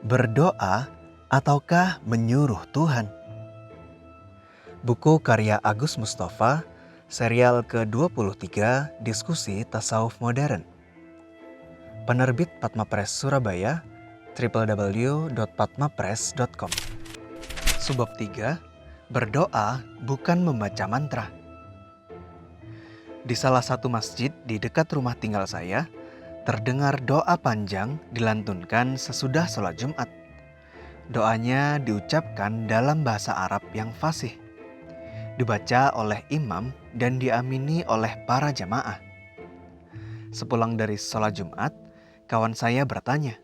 Berdoa ataukah menyuruh Tuhan? Buku karya Agus Mustafa, serial ke-23, Diskusi Tasawuf Modern. Penerbit Padma Press Surabaya, www.padmapress.com. Subbab 3, berdoa bukan membaca mantra. Di salah satu masjid di dekat rumah tinggal saya, terdengar doa panjang dilantunkan sesudah sholat Jumat. Doanya diucapkan dalam bahasa Arab yang fasih, dibaca oleh imam dan diamini oleh para jamaah. Sepulang dari sholat Jumat, kawan saya bertanya,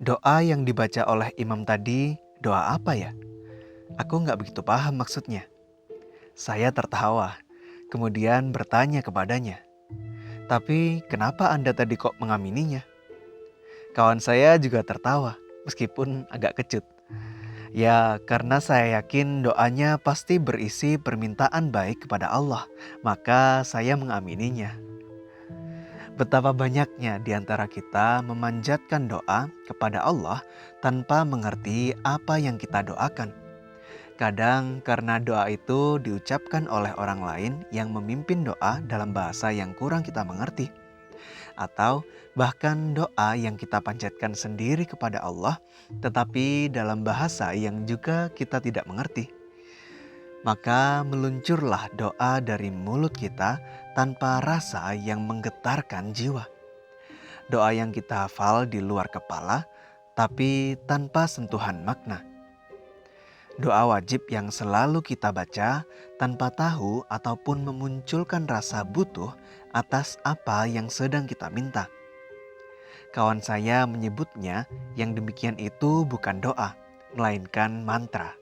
doa yang dibaca oleh imam tadi doa apa ya? Aku gak begitu paham maksudnya. Saya tertawa, kemudian bertanya kepadanya, tapi kenapa Anda tadi kok mengamininya? Kawan saya juga tertawa, meskipun agak kecut. Ya, karena saya yakin doanya pasti berisi permintaan baik kepada Allah, maka saya mengamininya. Betapa banyaknya di antara kita memanjatkan doa kepada Allah tanpa mengerti apa yang kita doakan. Kadang karena doa itu diucapkan oleh orang lain yang memimpin doa dalam bahasa yang kurang kita mengerti. Atau bahkan doa yang kita panjatkan sendiri kepada Allah, tetapi dalam bahasa yang juga kita tidak mengerti. Maka meluncurlah doa dari mulut kita tanpa rasa yang menggetarkan jiwa. Doa yang kita hafal di luar kepala, tapi tanpa sentuhan makna. Doa wajib yang selalu kita baca tanpa tahu ataupun memunculkan rasa butuh atas apa yang sedang kita minta. Kawan saya menyebutnya yang demikian itu bukan doa, melainkan mantra.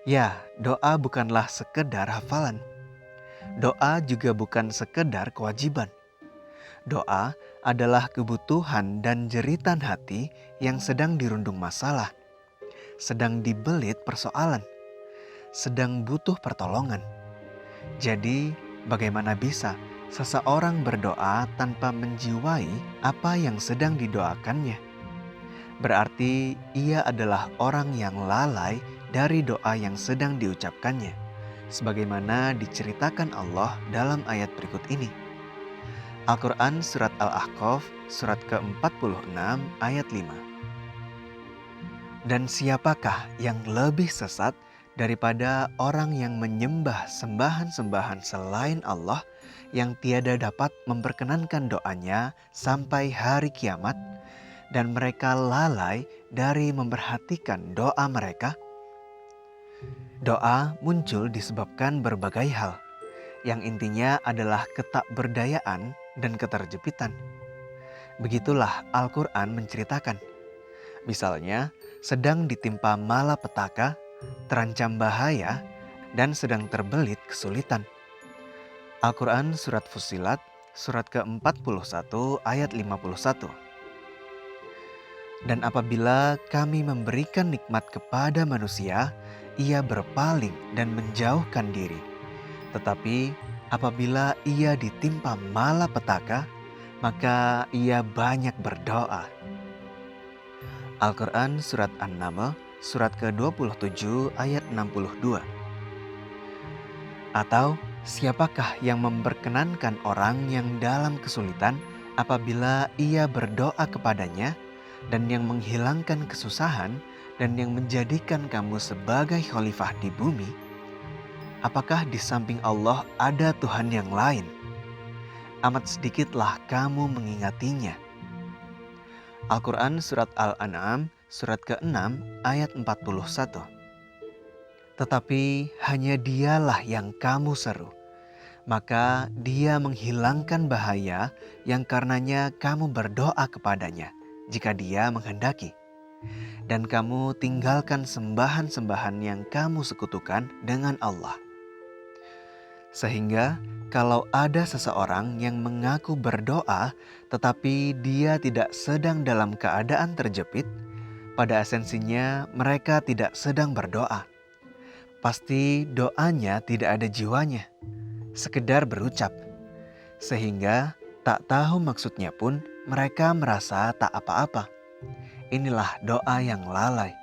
Ya, doa bukanlah sekedar hafalan. Doa juga bukan sekedar kewajiban. Doa adalah kebutuhan dan jeritan hati yang sedang dirundung masalah, sedang dibelit persoalan, sedang butuh pertolongan. Jadi, bagaimana bisa seseorang berdoa tanpa menjiwai apa yang sedang didoakannya? Berarti ia adalah orang yang lalai dari doa yang sedang diucapkannya, sebagaimana diceritakan Allah dalam ayat berikut ini. Al-Quran Surat Al-Ahqaf, surat ke-46 ayat 5. Dan siapakah yang lebih sesat daripada orang yang menyembah sembahan-sembahan selain Allah yang tiada dapat memperkenankan doanya sampai hari kiamat, dan mereka lalai dari memperhatikan doa mereka? Doa muncul disebabkan berbagai hal, yang intinya adalah ketakberdayaan dan keterjepitan. Begitulah Al-Quran menceritakan. Misalnya, sedang ditimpa malapetaka, terancam bahaya, dan sedang terbelit kesulitan. Al-Quran Surat Fussilat, surat ke-41 ayat 51. Dan apabila kami memberikan nikmat kepada manusia, ia berpaling dan menjauhkan diri. Tetapi apabila ia ditimpa malapetaka, maka ia banyak berdoa. Al-Quran Surat An-Naml, surat ke-27 ayat 62. Atau siapakah yang memperkenankan orang yang dalam kesulitan apabila ia berdoa kepadanya, dan yang menghilangkan kesusahan dan yang menjadikan kamu sebagai khalifah di bumi? Apakah di samping Allah ada Tuhan yang lain? Amat sedikitlah kamu mengingatinya. Al-Quran Surat Al-An'am, surat ke-6 ayat 41. Tetapi hanya Dialah yang kamu seru, maka Dia menghilangkan bahaya yang karenanya kamu berdoa kepadanya jika Dia menghendaki. Dan kamu tinggalkan sembahan-sembahan yang kamu sekutukan dengan Allah. Sehingga kalau ada seseorang yang mengaku berdoa tetapi dia tidak sedang dalam keadaan terjepit, pada esensinya mereka tidak sedang berdoa. Pasti doanya tidak ada jiwanya, sekedar berucap. Sehingga tak tahu maksudnya pun mereka merasa tak apa-apa. Inilah doa yang lalai.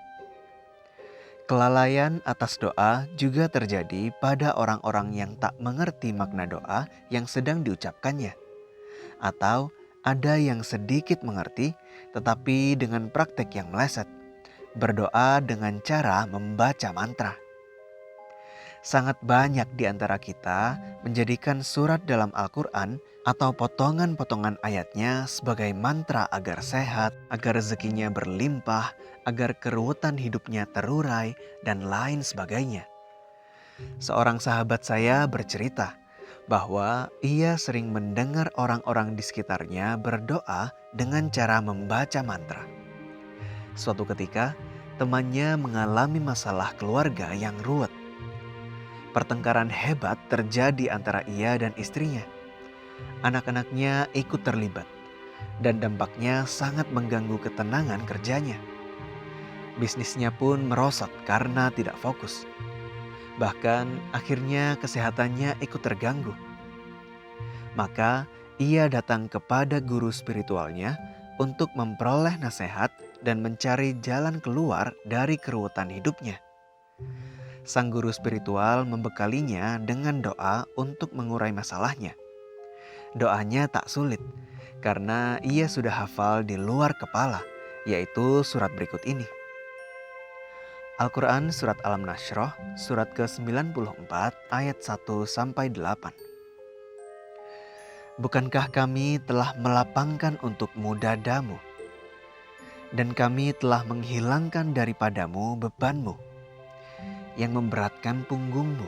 Kelalaian atas doa juga terjadi pada orang-orang yang tak mengerti makna doa yang sedang diucapkannya, atau ada yang sedikit mengerti tetapi dengan praktek yang meleset, berdoa dengan cara membaca mantra. Sangat banyak di antara kita menjadikan surat dalam Al-Quran atau potongan-potongan ayatnya sebagai mantra agar sehat, agar rezekinya berlimpah, agar keruwetan hidupnya terurai, dan lain sebagainya. Seorang sahabat saya bercerita bahwa ia sering mendengar orang-orang di sekitarnya berdoa dengan cara membaca mantra. Suatu ketika, temannya mengalami masalah keluarga yang ruwet. Pertengkaran hebat terjadi antara ia dan istrinya. Anak-anaknya ikut terlibat, dan dampaknya sangat mengganggu ketenangan kerjanya. Bisnisnya pun merosot karena tidak fokus. Bahkan akhirnya kesehatannya ikut terganggu. Maka ia datang kepada guru spiritualnya untuk memperoleh nasihat dan mencari jalan keluar dari keruwetan hidupnya. Sang guru spiritual membekalinya dengan doa untuk mengurai masalahnya. Doanya tak sulit karena ia sudah hafal di luar kepala, yaitu surat berikut ini. Al-Quran Surat Al-Nashrah, surat ke-94 ayat 1-8. Bukankah kami telah melapangkan untukmu dadamu, dan kami telah menghilangkan daripadamu bebanmu yang memberatkan punggungmu,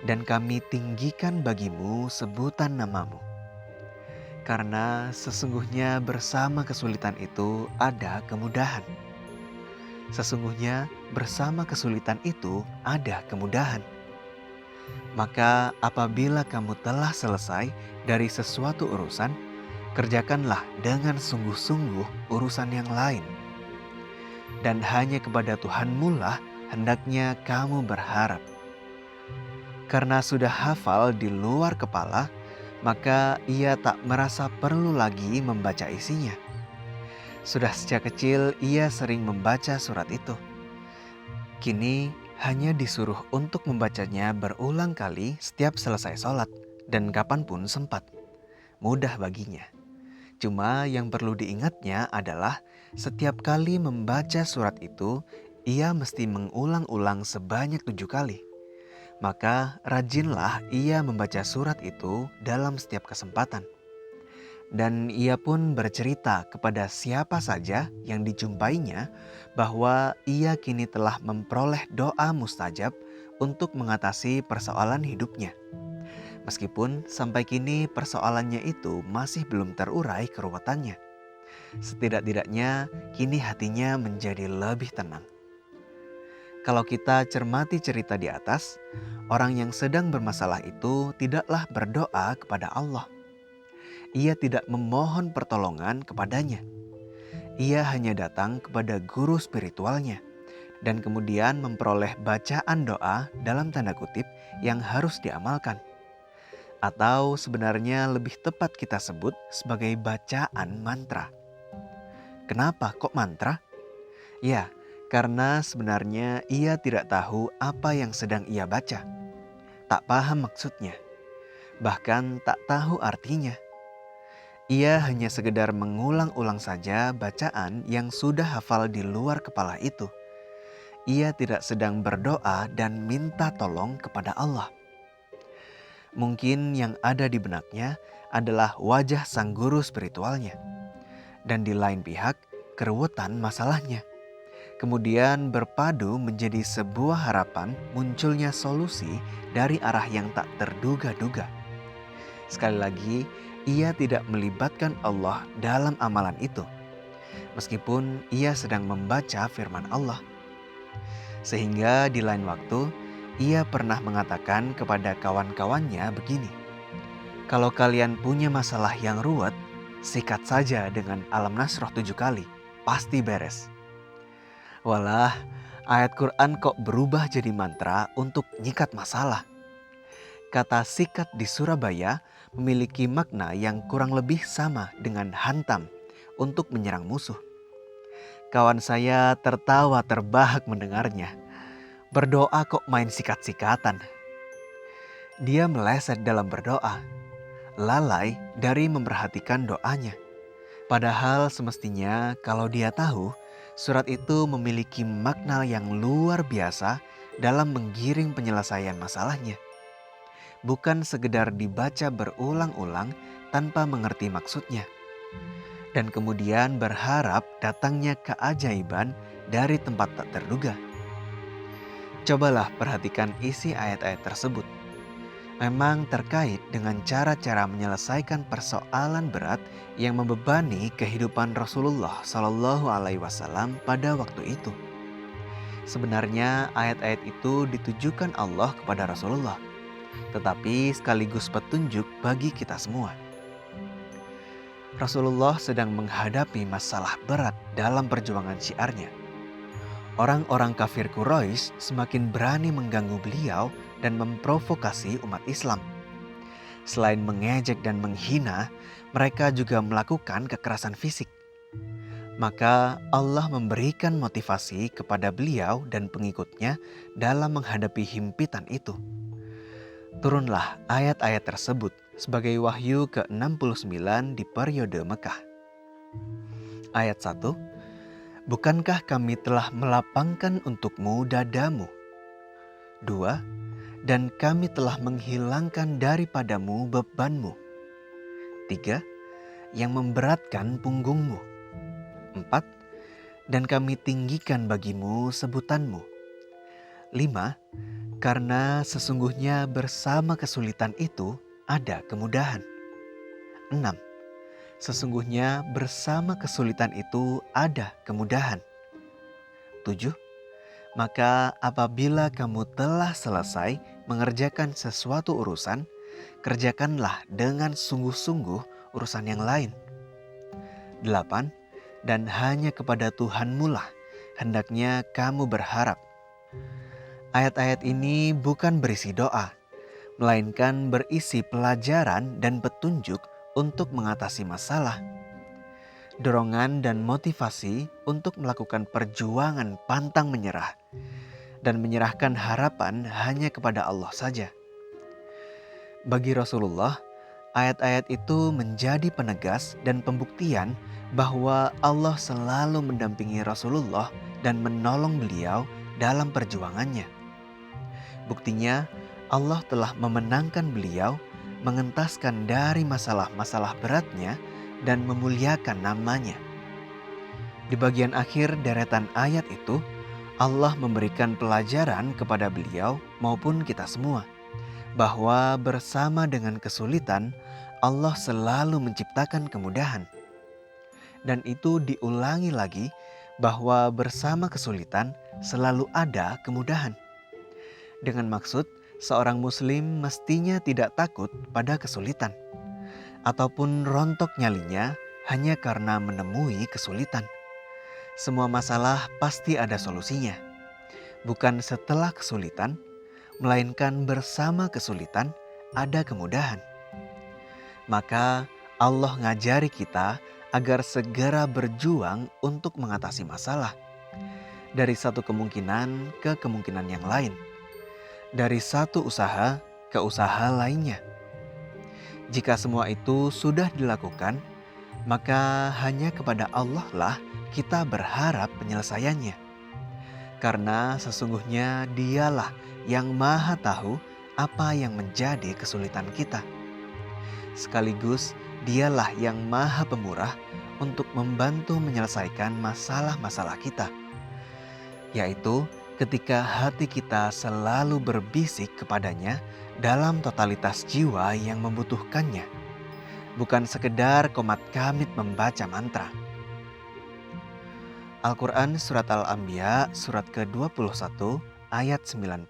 dan kami tinggikan bagimu sebutan namamu. Karena sesungguhnya bersama kesulitan itu ada kemudahan. Sesungguhnya bersama kesulitan itu ada kemudahan. Maka apabila kamu telah selesai dari sesuatu urusan, kerjakanlah dengan sungguh-sungguh urusan yang lain. Dan hanya kepada Tuhanmu lah hendaknya kamu berharap. Karena sudah hafal di luar kepala, maka ia tak merasa perlu lagi membaca isinya. Sudah sejak kecil ia sering membaca surat itu. Kini hanya disuruh untuk membacanya berulang kali setiap selesai sholat dan kapanpun sempat. Mudah baginya. Cuma yang perlu diingatnya adalah setiap kali membaca surat itu, ia mesti mengulang-ulang sebanyak 7 kali. Maka rajinlah ia membaca surat itu dalam setiap kesempatan. Dan ia pun bercerita kepada siapa saja yang dijumpainya bahwa ia kini telah memperoleh doa mustajab untuk mengatasi persoalan hidupnya. Meskipun sampai kini persoalannya itu masih belum terurai keruwetannya. Setidak-tidaknya kini hatinya menjadi lebih tenang. Kalau kita cermati cerita di atas, orang yang sedang bermasalah itu tidaklah berdoa kepada Allah. Ia tidak memohon pertolongan kepadanya. Ia hanya datang kepada guru spiritualnya dan kemudian memperoleh bacaan doa dalam tanda kutip yang harus diamalkan. Atau sebenarnya lebih tepat kita sebut sebagai bacaan mantra. Kenapa kok mantra? Ya, karena sebenarnya ia tidak tahu apa yang sedang ia baca. Tak paham maksudnya. Bahkan tak tahu artinya. Ia hanya sekedar mengulang-ulang saja bacaan yang sudah hafal di luar kepala itu. Ia tidak sedang berdoa dan minta tolong kepada Allah. Mungkin yang ada di benaknya adalah wajah sang guru spiritualnya. Dan di lain pihak, keruwetan masalahnya. Kemudian berpadu menjadi sebuah harapan munculnya solusi dari arah yang tak terduga-duga. Sekali lagi, ia tidak melibatkan Allah dalam amalan itu, meskipun ia sedang membaca firman Allah. Sehingga di lain waktu, ia pernah mengatakan kepada kawan-kawannya begini, "Kalau kalian punya masalah yang ruwet, sikat saja dengan Al-Nashrah 7 kali, pasti beres." Walah, ayat Quran kok berubah jadi mantra untuk nyikat masalah. Kata sikat di Surabaya memiliki makna yang kurang lebih sama dengan hantam untuk menyerang musuh. Kawan saya tertawa terbahak mendengarnya. Berdoa kok main sikat-sikatan. Dia meleset dalam berdoa, lalai dari memperhatikan doanya. Padahal semestinya kalau dia tahu, surat itu memiliki makna yang luar biasa dalam menggiring penyelesaian masalahnya. Bukan sekedar dibaca berulang-ulang tanpa mengerti maksudnya. Dan kemudian berharap datangnya keajaiban dari tempat tak terduga. Cobalah perhatikan isi ayat-ayat tersebut. Memang terkait dengan cara-cara menyelesaikan persoalan berat yang membebani kehidupan Rasulullah Shallallahu Alaihi Wasallam pada waktu itu. Sebenarnya ayat-ayat itu ditujukan Allah kepada Rasulullah, tetapi sekaligus petunjuk bagi kita semua. Rasulullah sedang menghadapi masalah berat dalam perjuangan syiarnya. Orang-orang kafir Quraisy semakin berani mengganggu beliau dan memprovokasi umat Islam. Selain mengejek dan menghina, mereka juga melakukan kekerasan fisik. Maka Allah memberikan motivasi kepada beliau dan pengikutnya dalam menghadapi himpitan itu. Turunlah ayat-ayat tersebut sebagai wahyu ke-69 di periode Mekah. Ayat 1. Bukankah kami telah melapangkan untukmu dadamu? 2. Dan kami telah menghilangkan daripadamu bebanmu. 3. Yang memberatkan punggungmu. 4. Dan kami tinggikan bagimu sebutanmu. 5. Karena sesungguhnya bersama kesulitan itu ada kemudahan. 6. Sesungguhnya bersama kesulitan itu ada kemudahan. 7. Maka apabila kamu telah selesai mengerjakan sesuatu urusan, kerjakanlah dengan sungguh-sungguh urusan yang lain. 8. Dan hanya kepada Tuhanmu lah hendaknya kamu berharap. Ayat-ayat ini bukan berisi doa, melainkan berisi pelajaran dan petunjuk untuk mengatasi masalah, dorongan dan motivasi untuk melakukan perjuangan pantang menyerah, dan menyerahkan harapan hanya kepada Allah saja. Bagi Rasulullah, ayat-ayat itu menjadi penegas dan pembuktian bahwa Allah selalu mendampingi Rasulullah dan menolong beliau dalam perjuangannya. Buktinya, Allah telah memenangkan beliau, mengentaskan dari masalah-masalah beratnya dan memuliakan namanya. Di bagian akhir deretan ayat itu, Allah memberikan pelajaran kepada beliau maupun kita semua, bahwa bersama dengan kesulitan, Allah selalu menciptakan kemudahan. Dan itu diulangi lagi bahwa bersama kesulitan selalu ada kemudahan. Dengan maksud, seorang muslim mestinya tidak takut pada kesulitan ataupun rontok nyalinya hanya karena menemui kesulitan. Semua masalah pasti ada solusinya. Bukan setelah kesulitan, melainkan bersama kesulitan ada kemudahan. Maka Allah ngajari kita agar segera berjuang untuk mengatasi masalah. Dari satu kemungkinan ke kemungkinan yang lain. Dari satu usaha ke usaha lainnya. Jika semua itu sudah dilakukan, maka hanya kepada Allah lah kita berharap penyelesaiannya. Karena sesungguhnya Dialah yang Maha Tahu apa yang menjadi kesulitan kita. Sekaligus Dialah yang Maha Pemurah untuk membantu menyelesaikan masalah-masalah kita. Yaitu ketika hati kita selalu berbisik kepadanya dalam totalitas jiwa yang membutuhkannya. Bukan sekedar komat kamit membaca mantra. Al-Quran Surat Al-Anbiya surat ke-21 ayat 90.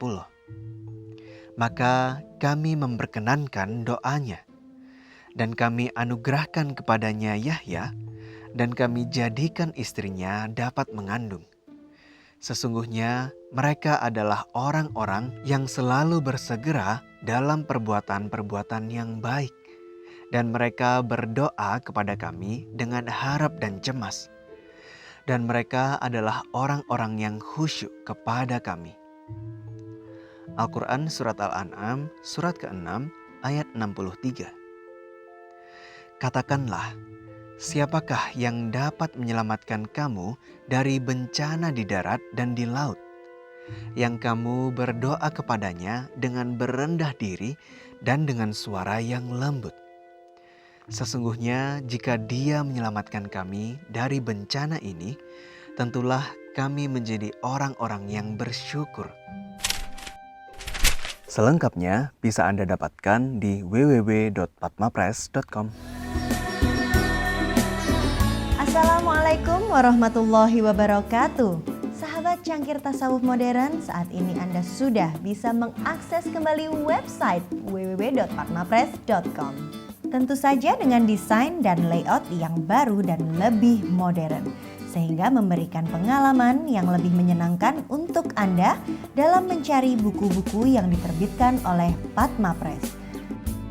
Maka kami memperkenankan doanya, dan kami anugerahkan kepadanya Yahya, dan kami jadikan istrinya dapat mengandung. Sesungguhnya mereka adalah orang-orang yang selalu bersegera dalam perbuatan-perbuatan yang baik. Dan mereka berdoa kepada kami dengan harap dan cemas. dan mereka adalah orang-orang yang khusyuk kepada Kami. Al-Quran Surat Al-An'am surat ke-6 ayat 63. Katakanlah, siapakah yang dapat menyelamatkan kamu dari bencana di darat dan di laut, yang kamu berdoa kepadanya dengan berendah diri dan dengan suara yang lembut? Sesungguhnya jika Dia menyelamatkan kami dari bencana ini, tentulah kami menjadi orang-orang yang bersyukur. Selengkapnya bisa Anda dapatkan di www.padmapress.com. Assalamualaikum warahmatullahi wabarakatuh. Sahabat Cangkir Tasawuf Modern, saat ini Anda sudah bisa mengakses kembali website www.padmapress.com. Tentu saja dengan desain dan layout yang baru dan lebih modern, sehingga memberikan pengalaman yang lebih menyenangkan untuk Anda dalam mencari buku-buku yang diterbitkan oleh Padma Press.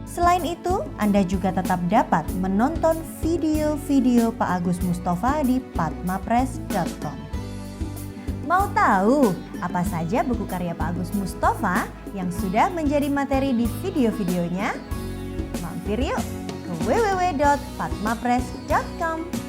Selain itu, Anda juga tetap dapat menonton video-video Pak Agus Mustafa di padmapress.com. Mau tahu apa saja buku karya Pak Agus Mustafa yang sudah menjadi materi di video-videonya? Mampir yuk ke www.padmapress.com.